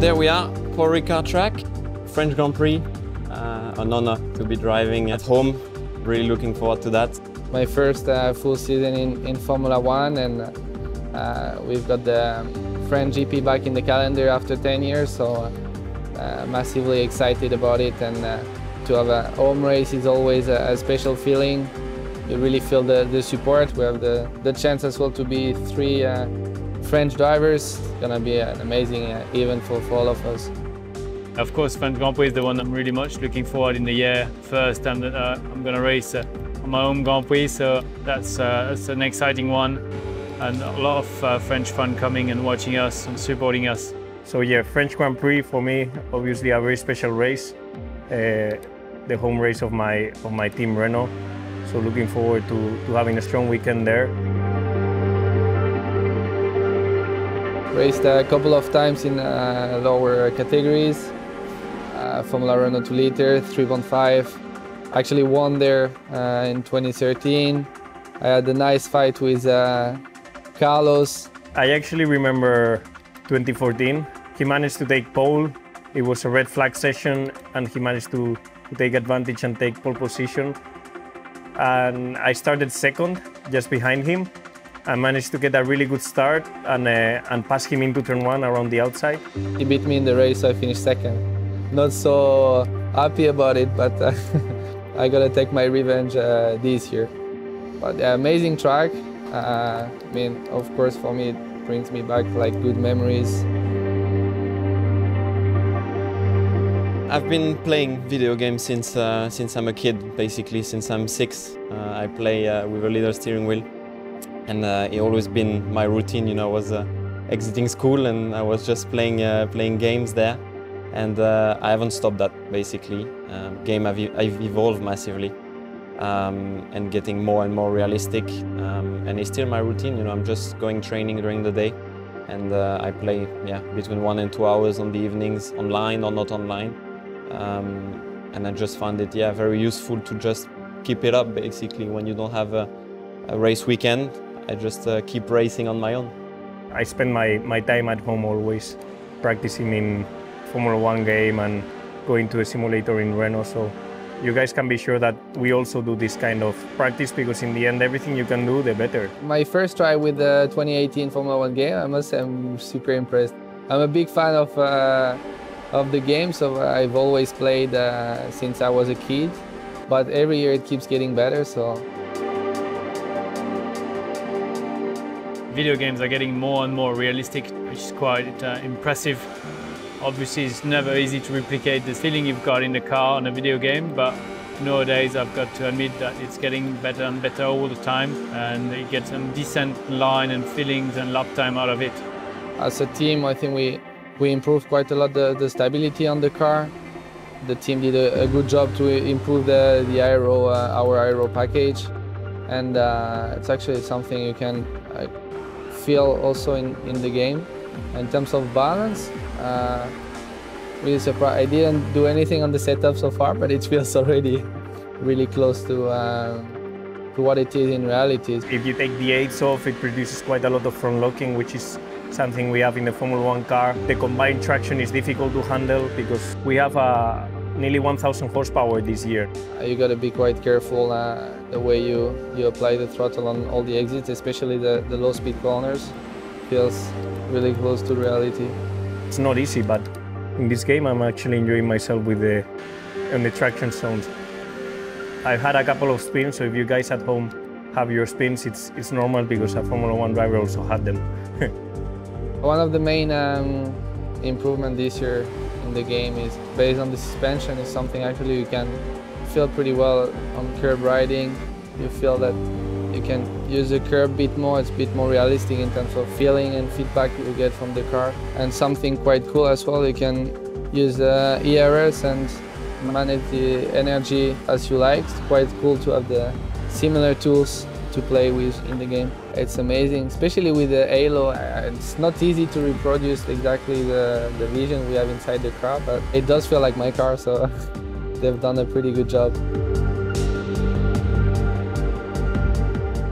there we are, for Ricard track, French Grand Prix. An honor to be driving at home. Really looking forward to that. My first full season in Formula One, and we've got the French GP back in the calendar after 10 years, so massively excited about it. And to have a home race is always a special feeling. You really feel the support. We have the chance as well to be 3 French drivers. It's gonna be an amazing event for all of us. Of course, French Grand Prix is the one I'm really much looking forward in the year. First time that I'm going to race on my home Grand Prix, so that's an exciting one. And a lot of French fun coming and watching us and supporting us. So yeah, French Grand Prix for me, obviously a very special race. The home race of my team Renault. So looking forward to having a strong weekend there. Raced a couple of times in lower categories. Formula Renault 2 liter, 3.5. Actually won there in 2013. I had a nice fight with Carlos. I actually remember 2014. He managed to take pole. It was a red flag session and he managed to take advantage and take pole position. And I started second, just behind him. I managed to get a really good start and pass him into turn 1 around the outside. He beat me in the race, so I finished second. Not so happy about it, but I gotta take my revenge this year. But yeah, amazing track. I mean, of course, for me, it brings me back like good memories. I've been playing video games since I'm a kid, basically since I'm 6. I play with a little steering wheel. And it always been my routine, you know, I was exiting school and I was just playing games there. And I haven't stopped that, basically. I've evolved massively and getting more and more realistic. And it's still my routine, you know, I'm just going training during the day. And I play, yeah, between 1 and 2 hours on the evenings, online or not online. And I just found it, yeah, very useful to just keep it up, basically, when you don't have a race weekend. I just keep racing on my own. I spend my time at home always practicing in Formula 1 game and going to a simulator in Renault. So you guys can be sure that we also do this kind of practice, because in the end, everything you can do, the better. My first try with the 2018 Formula 1 game, I must say I'm super impressed. I'm a big fan of the game, so I've always played since I was a kid. But every year it keeps getting better, so. Video games are getting more and more realistic, which is quite impressive. Obviously, it's never easy to replicate the feeling you've got in the car on a video game, but nowadays I've got to admit that it's getting better and better all the time, and you get some decent line and feelings and lap time out of it. As a team, I think we improved quite a lot the stability on the car. The team did a good job to improve the aero, our aero package, and it's actually something you can feel also in the game. In terms of balance, really surprised. I didn't do anything on the setup so far, but it feels already really close to what it is in reality. If you take the aids off, it produces quite a lot of front locking, which is something we have in the Formula 1 car. The combined traction is difficult to handle because we have nearly 1,000 horsepower this year. You got to be quite careful the way you apply the throttle on all the exits, especially the low-speed corners. Feels really close to reality. It's not easy, but in this game I'm actually enjoying myself with the traction zones. I've had a couple of spins, so if you guys at home have your spins, it's normal because a Formula 1 driver also had them. One of the main improvements this year in the game is based on the suspension. Is something actually you can feel pretty well on curb riding. You feel that you can use the curb a bit more. It's a bit more realistic in terms of feeling and feedback you get from the car. And something quite cool as well, you can use the ERS and manage the energy as you like. It's quite cool to have the similar tools to play with in the game. It's amazing, especially with the halo. It's not easy to reproduce exactly the vision we have inside the car, but it does feel like my car, so they've done a pretty good job.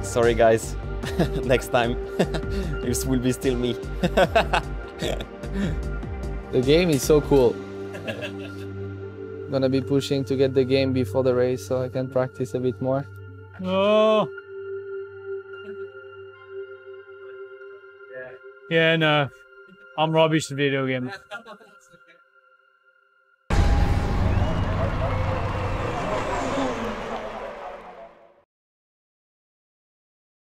Sorry guys, next time it will be still me. The game is so cool. Gonna be pushing to get the game before the race so I can practice a bit more. Oh. Yeah, no. I'm rubbish at video games.